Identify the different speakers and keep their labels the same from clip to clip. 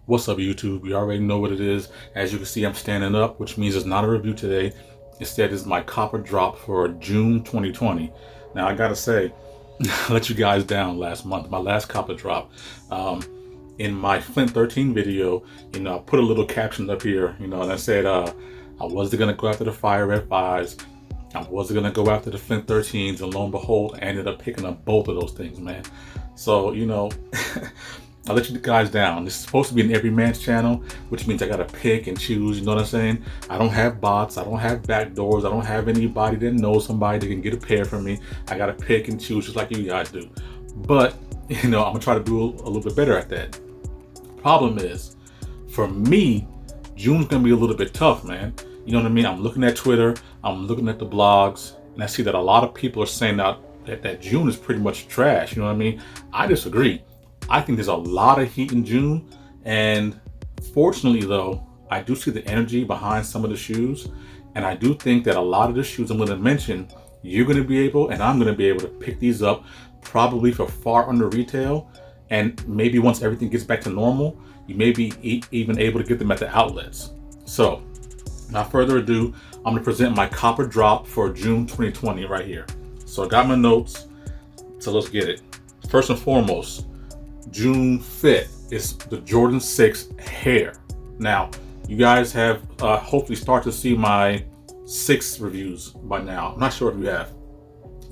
Speaker 1: What's up, YouTube? You already know what it is. As you can see, I'm standing up, which means it's not a review today. Instead, it's my copper drop for June 2020. Now, I gotta say, I let you guys down last month. My last copper drop. In my Flint 13 video, I put a little caption up here, and I said, I wasn't gonna go after the Fire Red 5s. I wasn't gonna go after the Flint 13s, and lo and behold, I ended up picking up both of those things, man. So, I let you guys down. This is supposed to be an everyman's channel, which means I gotta pick and choose, you know what I'm saying? I don't have bots, I don't have backdoors, I don't have anybody that knows somebody that can get a pair from me. I gotta pick and choose just like you guys do. But, I'm gonna try to do a little bit better at that. Problem is, for me, June's gonna be a little bit tough, man. You know what I mean? I'm looking at Twitter, I'm looking at the blogs, and I see that a lot of people are saying that June is pretty much trash, you know what I mean? I disagree. I think there's a lot of heat in June, and fortunately though, I do see the energy behind some of the shoes, and I do think that a lot of the shoes I'm going to mention, you're going to be able, and I'm going to be able to pick these up probably for far under retail, and maybe once everything gets back to normal, you may be even able to get them at the outlets. So, without further ado, I'm going to present my copper drop for June 2020 right here. So I got my notes, so let's get it. First and foremost, June 5th is the Jordan 6 Hair. Now, you guys have hopefully started to see my 6 reviews by now. I'm not sure if you have.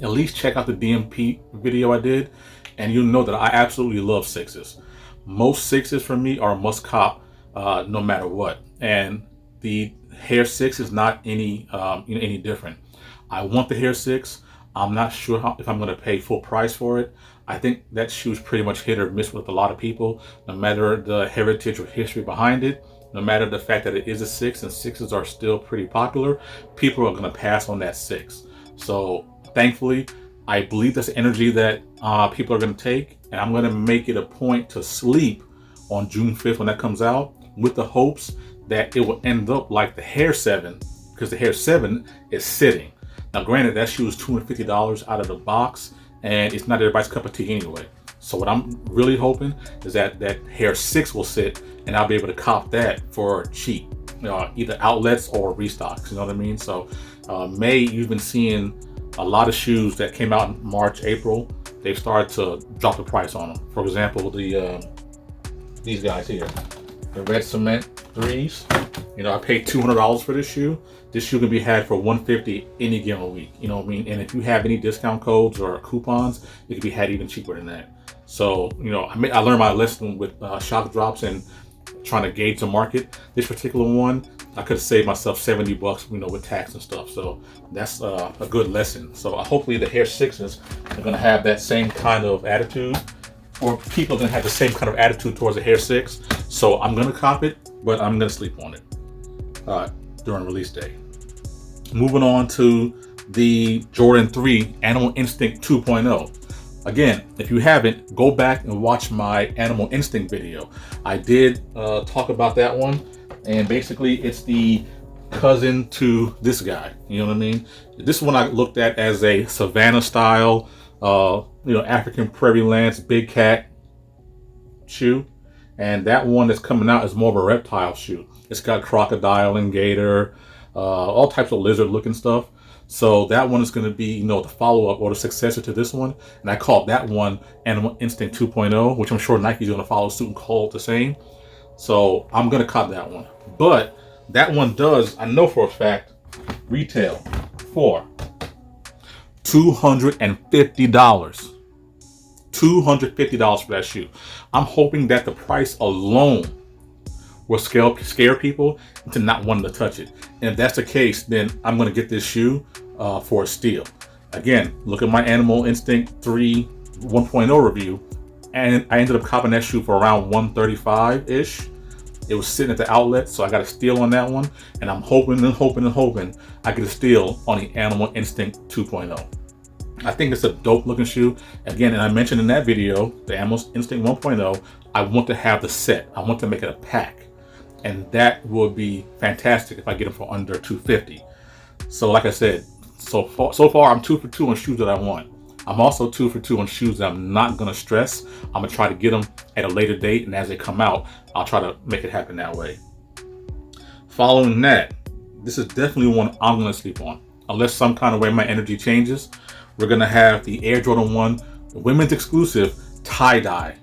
Speaker 1: At least check out the DMP video I did, and you'll know that I absolutely love 6s. Most 6s for me are a must cop, no matter what. And the Hair 6 is not any different. I want the Hair 6. I'm not sure if I'm going to pay full price for it. I think that shoe is pretty much hit or miss with a lot of people, no matter the heritage or history behind it, no matter the fact that it is a 6 and 6s are still pretty popular, people are going to pass on that 6. So thankfully, I believe that's the energy that people are going to take, and I'm going to make it a point to sleep on June 5th when that comes out, with the hopes that it will end up like the Hair 7, because the Hair 7 is sitting. Now granted, that shoe is $250 out of the box, and it's not everybody's cup of tea anyway. So what I'm really hoping is that Hair 6 will sit, and I'll be able to cop that for cheap, either outlets or restocks, you know what I mean? So May, you've been seeing a lot of shoes that came out in March, April, they've started to drop the price on them. For example, these guys here, the Red Cement 3s. I paid $200 for this shoe. This shoe can be had for $150 any given week. You know what I mean? And if you have any discount codes or coupons, it can be had even cheaper than that. So, I learned my lesson with shock drops and trying to gauge the market. This particular one, I could have saved myself $70, with tax and stuff. So that's a good lesson. So hopefully the Hair 6s are going to have that same kind of attitude, or people are going to have the same kind of attitude towards the Hair 6. So I'm going to cop it, but I'm going to sleep on it during release day. Moving on to the Jordan 3 Animal Instinct 2.0. Again, if you haven't, go back and watch my Animal Instinct video. I did talk about that one, and basically it's the cousin to this guy. You know what I mean? This one I looked at as a Savannah style, African prairie lands big cat shoe, and that one that's coming out is more of a reptile shoe. It's got crocodile and gator, all types of lizard looking stuff. So that one is going to be, the follow-up or the successor to this one. And I called that one Animal Instinct 2.0, which I'm sure Nike's going to follow suit and call it the same. So I'm going to cop that one. But that one does, I know for a fact, retail for $250. $250 for that shoe. I'm hoping that the price alone will scare people into not wanting to touch it. And if that's the case, then I'm going to get this shoe for a steal. Again, look at my Animal Instinct 3 1.0 review, and I ended up copping that shoe for around $135-ish. It was sitting at the outlet, so I got a steal on that one, and I'm hoping I get a steal on the Animal Instinct 2.0. I think it's a dope looking shoe. Again, and I mentioned in that video, the Animal Instinct 1.0, I want to have the set. I want to make it a pack. And that would be fantastic if I get them for under $250. So like I said, so far I'm 2 for 2 on shoes that I want. I'm also 2 for 2 on shoes that I'm not gonna stress. I'm gonna try to get them at a later date, and as they come out, I'll try to make it happen that way. Following that, this is definitely one I'm going to sleep on. Unless some kind of way my energy changes, we're going to have the Air Jordan 1 women's exclusive tie-dye.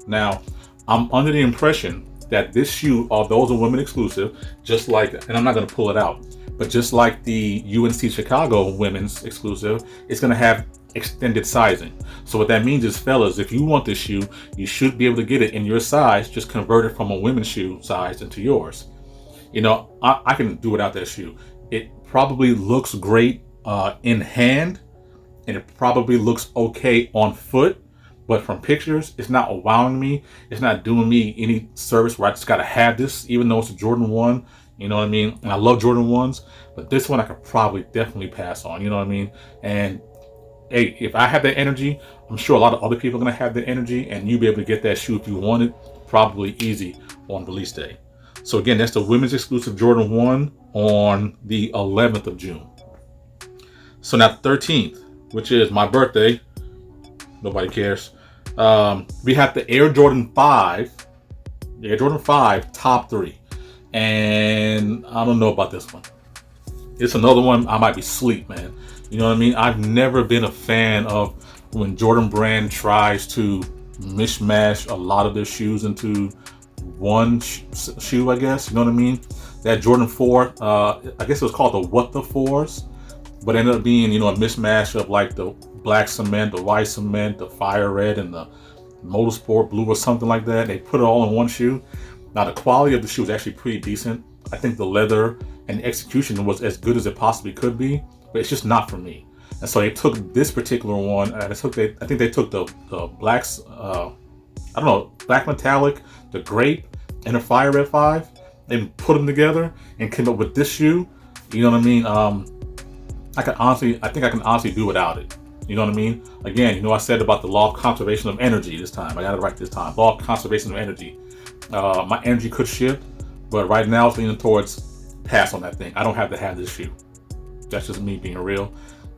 Speaker 1: Now, I'm under the impression that this shoe, although it's a women exclusive, just like, and I'm not going to pull it out, but just like the UNC Chicago women's exclusive, it's going to have extended sizing. So what that means is, fellas, if you want this shoe, you should be able to get it in your size, just convert it from a women's shoe size into yours. You know, I can do without that shoe. It probably looks great in hand, and it probably looks okay on foot, but from pictures, it's not wowing me. It's not doing me any service where I just gotta have this, even though it's a Jordan 1. You know what I mean? And I love Jordan 1s, but this one I could probably definitely pass on. You know what I mean? And hey, if I have that energy, I'm sure a lot of other people are gonna have that energy, and you'll be able to get that shoe if you want it, probably easy on release day. So again, that's the women's exclusive Jordan 1 on the 11th of June. So now 13th, which is my birthday. Nobody cares. We have the Air Jordan 5. The Air Jordan 5 top 3. And I don't know about this one. It's another one I might be asleep, man. You know what I mean? I've never been a fan of when Jordan Brand tries to mishmash a lot of their shoes into one shoe, I guess. You know what I mean? That Jordan 4, I guess it was called the What the 4s, but ended up being, you know, a mismatch of like the black cement, the white cement, the fire red, and the motorsport blue or something like that. They put it all in one shoe. Now the quality of the shoe is actually pretty decent. I think the leather and the execution was as good as it possibly could be, but it's just not for me. And so they took this particular one, and I think they took the blacks, I don't know, black metallic, the grape, and the fire red 5, and put them together and came up with this shoe. You know what I mean? I think I can honestly do without it. You know what I mean? Again, you know, I said about the law of conservation of energy this time. I got it right this time. Law of conservation of energy. My energy could shift, but right now it's leaning towards pass on that thing. I don't have to have this shoe. That's just me being real.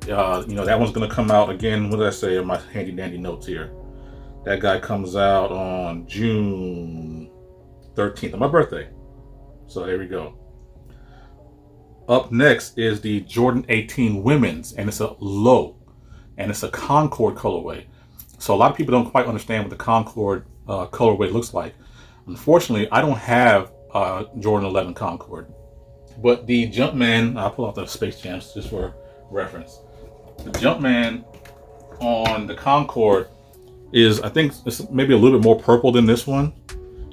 Speaker 1: You know, that one's gonna come out again. What did I say in my handy dandy notes here? That guy comes out on June 13th, on my birthday. So there we go. Up next is the Jordan 18 women's, and it's a low, and it's a Concord colorway. So a lot of people don't quite understand what the Concord colorway looks like. Unfortunately, I don't have Jordan 11 Concord, but the Jumpman, I'll pull out the Space Jams just for reference. The Jumpman on the Concord is, I think it's maybe a little bit more purple than this one.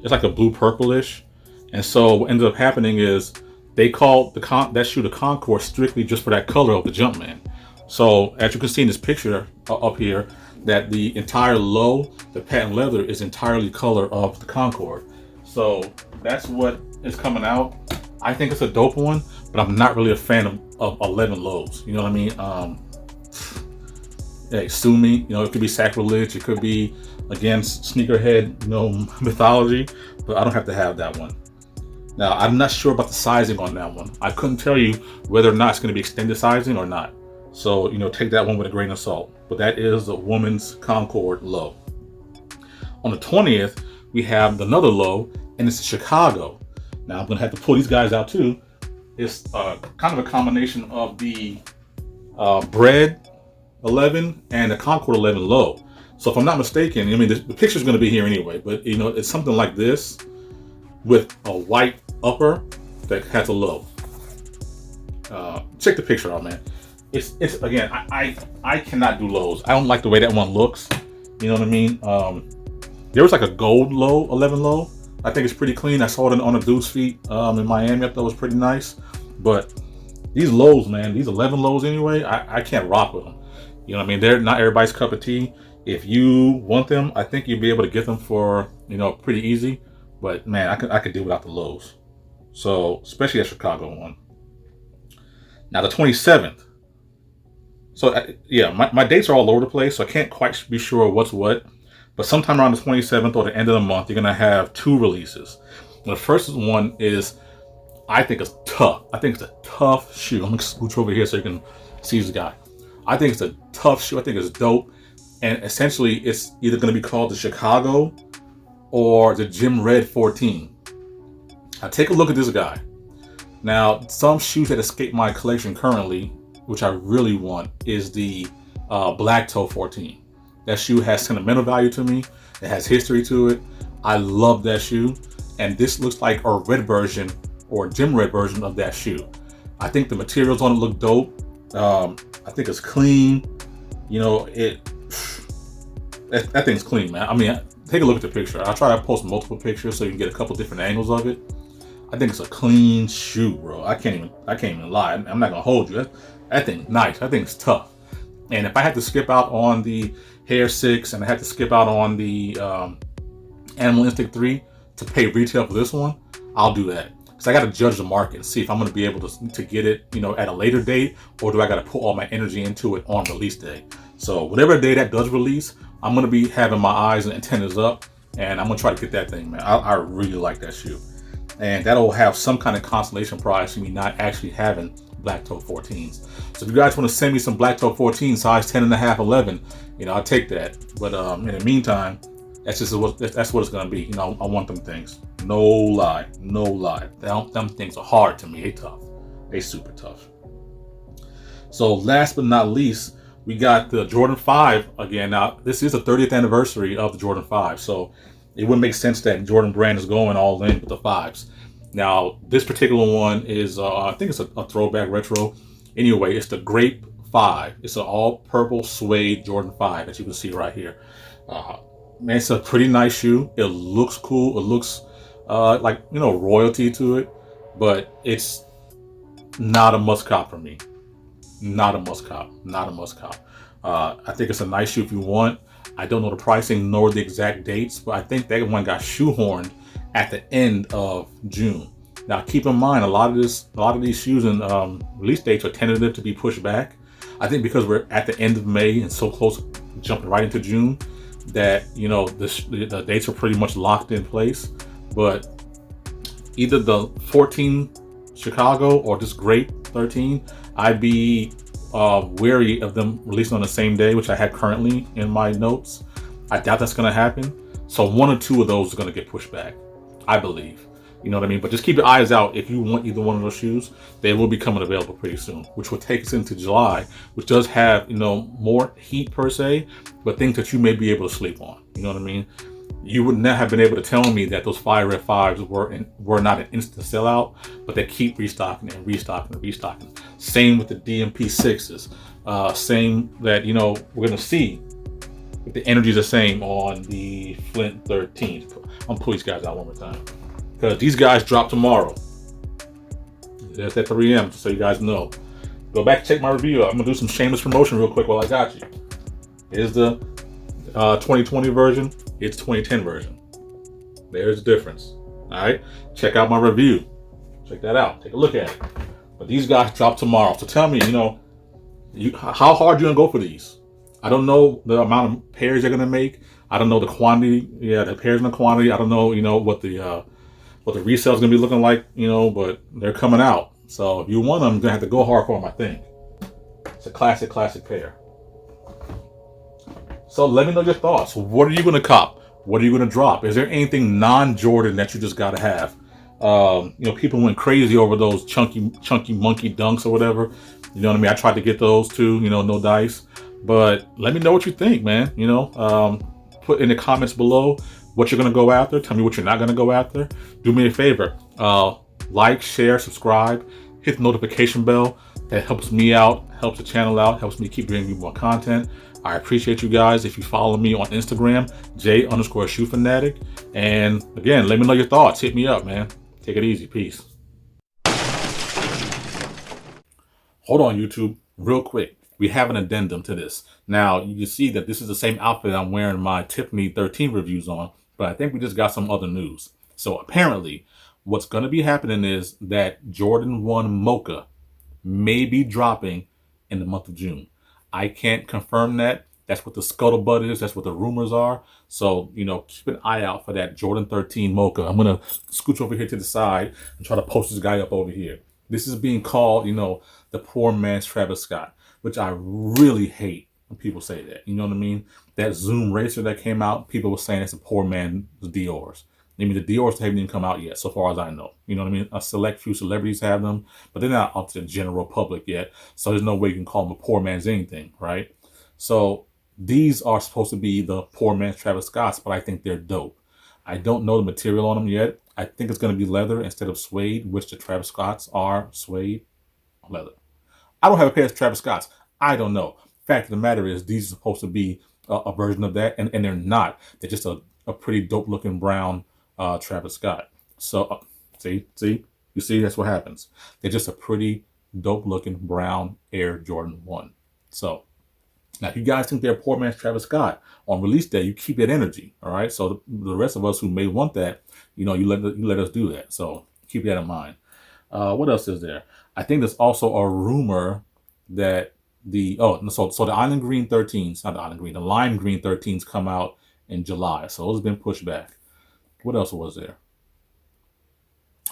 Speaker 1: It's like a blue purplish. And so what ended up happening is they called that shoe the Concord strictly just for that color of the Jumpman. So as you can see in this picture up here, that the entire low, the patent leather, is entirely color of the Concord. So that's what is coming out. I think it's a dope one, but I'm not really a fan of 11 lows. You know what I mean? Hey, sue me. You know, it could be sacrilege. It could be against sneakerhead, you know, mythology, but I don't have to have that one. Now, I'm not sure about the sizing on that one. I couldn't tell you whether or not it's going to be extended sizing or not. So, you know, take that one with a grain of salt. But that is the woman's Concord low. On the 20th, we have another low, and it's Chicago. Now, I'm going to have to pull these guys out too. It's kind of a combination of the Bread 11 and the Concord 11 low. So if I'm not mistaken, I mean, the picture's going to be here anyway, but you know, it's something like this with a white upper that has a low. Check the picture out, man. It's again, I cannot do lows. I don't like the way that one looks. You know what I mean? There was like a gold low, 11 low. I think it's pretty clean. I saw it on a dude's feet in Miami. I thought it was pretty nice. But these lows, man, these 11 lows anyway, I can't rock with them. You know what I mean? They're not everybody's cup of tea. If you want them, I think you'll be able to get them for, you know, pretty easy. But man, I could do without the lows. So, especially that Chicago one. Now the 27th. So yeah, my dates are all over the place, so I can't quite be sure what's what. But sometime around the 27th or the end of the month, you're gonna have 2 releases. And the first one is, I think it's tough. I think it's a tough shoe. I'm gonna scooch over here so you can see this guy. I think it's a tough shoe. I think it's dope. And essentially, it's either going to be called the Chicago or the Gym Red 14. Now take a look at this guy. Now, some shoes that escape my collection currently, which I really want, is the Black Toe 14. That shoe has sentimental value to me. It has history to it. I love that shoe. And this looks like a red version or a gym red version of that shoe. I think the materials on it look dope. I think it's clean. You know, that thing's clean, man. I mean, take a look at the picture. I'll try to post multiple pictures so you can get a couple different angles of it. I think it's a clean shoe, bro. I can't even lie. I'm not gonna hold you. That thing's nice. That thing's tough. And if I had to skip out on the Hair 6 and I had to skip out on the Animal Instinct 3 to pay retail for this one, I'll do that. Because I got to judge the market and see if I'm going to be able to get it, you know, at a later date, or do I got to put all my energy into it on release day. So whatever day that does release, I'm going to be having my eyes and antennas up, and I'm going to try to get that thing, man. I really like that shoe. And that'll have some kind of consolation prize for me not actually having Black Toe 14s. So if you guys want to send me some Black Toe 14 size 10.5, 11, you know, I'll take that. But in the meantime, that's what it's gonna be. You know, I want them things. No lie. Them things are hard to me. They tough. They super tough. So last but not least, we got the Jordan 5 again. Now this is the 30th anniversary of the Jordan 5, so it wouldn't make sense that Jordan brand is going all in with the 5s. Now this particular one is, I think it's a throwback retro. Anyway, it's the Grape 5. It's an all purple suede Jordan 5, as you can see right here. Man, it's a pretty nice shoe. It looks cool. It looks like, you know, royalty to it, but it's not a must cop for me. Not a must cop. I think it's a nice shoe if you want. I don't know the pricing nor the exact dates, but I think that one got shoehorned at the end of June. Now keep in mind, a lot of these shoes and release dates are tentative to be pushed back. I think because we're at the end of May and so close, jumping right into June, that, you know, the dates are pretty much locked in place. But either the 14 Chicago or this Grape 13, I'd be wary of them releasing on the same day, which I had currently in my notes. I doubt that's going to happen. So one or two of those are going to get pushed back, I believe. You know what I mean? But just keep your eyes out. If you want either one of those shoes, they will be coming available pretty soon, which will take us into July, which does have, you know, more heat per se, but things that you may be able to sleep on. You know what I mean? You would not have been able to tell me that those Fire Red 5s were not an instant sellout, but they keep restocking and restocking and restocking. Same with the DMP 6s. Same that, you know, we're going to see if the energy is the same on the Flint 13s. I'm going to pull these guys out one more time, because these guys drop tomorrow. That's at 3 a.m., so you guys know. Go back and check my review. I'm going to do some shameless promotion real quick while I got you. Here's the 2020 version. It's 2010 version. There's the difference. All right? Check out my review. Check that out. Take a look at it. But these guys drop tomorrow. So tell me, you know, how hard you going to go for these? I don't know the amount of pairs you're going to make. I don't know the quantity. Yeah, the pairs and the quantity. I don't know, you know, what the resale is going to be looking like, you know, but they're coming out. So if you want them, you're going to have to go hard for them, I think. It's a classic pair. So let me know your thoughts. What are you going to cop? What are you going to drop? Is there anything non-Jordan that you just got to have? You know, people went crazy over those chunky monkey dunks or whatever. You know what I mean? I tried to get those too, you know, no dice. But let me know what you think, man. You know, put in the comments below what you're going to go after. Tell me what you're not going to go after. Do me a favor. Like, share, subscribe, hit the notification bell. That helps me out, helps the channel out, helps me keep bringing you more content. I appreciate you guys. If you follow me on Instagram, J_shoe_fanatic. And again, let me know your thoughts. Hit me up, man. Take it easy. Peace. Hold on, YouTube, real quick. We have an addendum to this. Now, you can see that this is the same outfit I'm wearing my Tiffany 13 reviews on, but I think we just got some other news. So apparently, what's going to be happening is that Jordan 1 Mocha may be dropping in the month of June. I can't confirm that. That's what the scuttlebutt is. That's what the rumors are. So, you know, keep an eye out for that Jordan 13 Mocha. I'm going to scooch over here to the side and try to post this guy up over here. This is being called, you know, the poor man's Travis Scott, which I really hate. when people say that. You know what I mean? That Zoom Racer that came out, people were saying it's a poor man's Dior's. I mean, the Dior's haven't even come out yet, so far as I know. You know what I mean? A select few celebrities have them, but they're not up to the general public yet. So there's no way you can call them a poor man's anything, right? So these are supposed to be the poor man's Travis Scott's, but I think they're dope. I don't know the material on them yet. I think it's going to be leather instead of suede, which the Travis Scott's are suede leather. I don't have a pair of Travis Scott's. I don't know. Fact of the matter is, these are supposed to be a version of that, and they're not. They're just a pretty dope looking brown Travis Scott. So, see, you see, that's what happens. They're just a pretty dope looking brown Air Jordan 1. So, now, if you guys think they're a poor man's Travis Scott on release day, you keep that energy, all right? So the rest of us who may want that, you know, you let us do that. So keep that in mind. What else is there? I think there's also a rumor that the Island Green 13s, not the Island Green, the Lime Green 13s come out in July. So those have been pushed back. What else was there?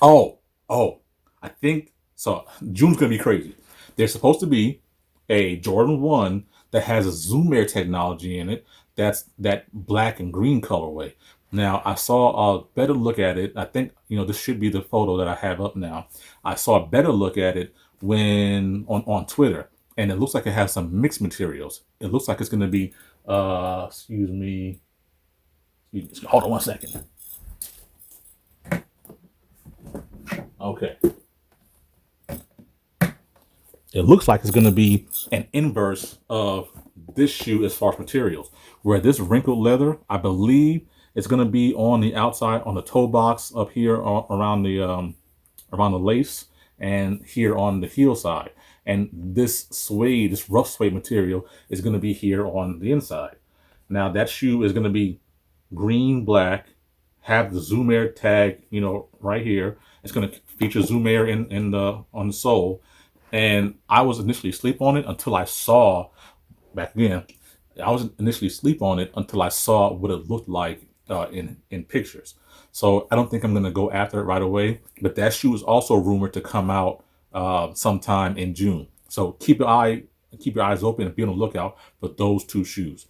Speaker 1: Oh, I think so. June's gonna be crazy. There's supposed to be a Jordan 1 that has a Zoom Air technology in it. That's that black and green colorway. Now, I saw a better look at it. I think, you know, this should be the photo that I have up now. I saw a better look at it when on Twitter, and it looks like it has some mixed materials. It looks like it's going to be, excuse me, hold on one second. Okay. It looks like it's going to be an inverse of this shoe as far as materials, where this wrinkled leather, I believe, is going to be on the outside, on the toe box up here around the lace, and here on the heel side. And this suede, this rough suede material, is going to be here on the inside. Now that shoe is going to be green, black, have the Zoom Air tag, you know, right here. It's going to feature Zoom Air on the sole. And I was initially asleep on it until I saw, back again, I was initially asleep on it until I saw what it looked like in pictures. So I don't think I'm going to go after it right away. But that shoe is also rumored to come out sometime in June. So keep your eyes open and be on the lookout for those two shoes.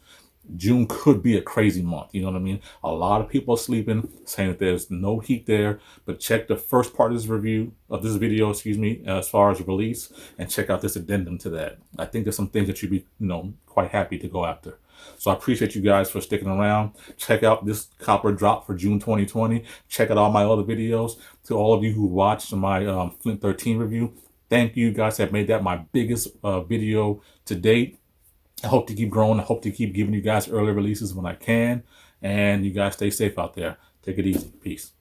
Speaker 1: June could be a crazy month. You know what I mean? A lot of people are sleeping, saying that there's no heat there. But check the first part of this video, as far as release, and check out this addendum to that. I think there's some things that you'd be, you know, quite happy to go after. So I appreciate you guys for sticking around. Check out this copper drop for June 2020. Check out all my other videos. To all of you who watched my Flint 13 review, thank you guys. Have made that my biggest video to date. I hope to keep growing. I hope to keep giving you guys early releases when I can. And you guys stay safe out there. Take it easy. Peace.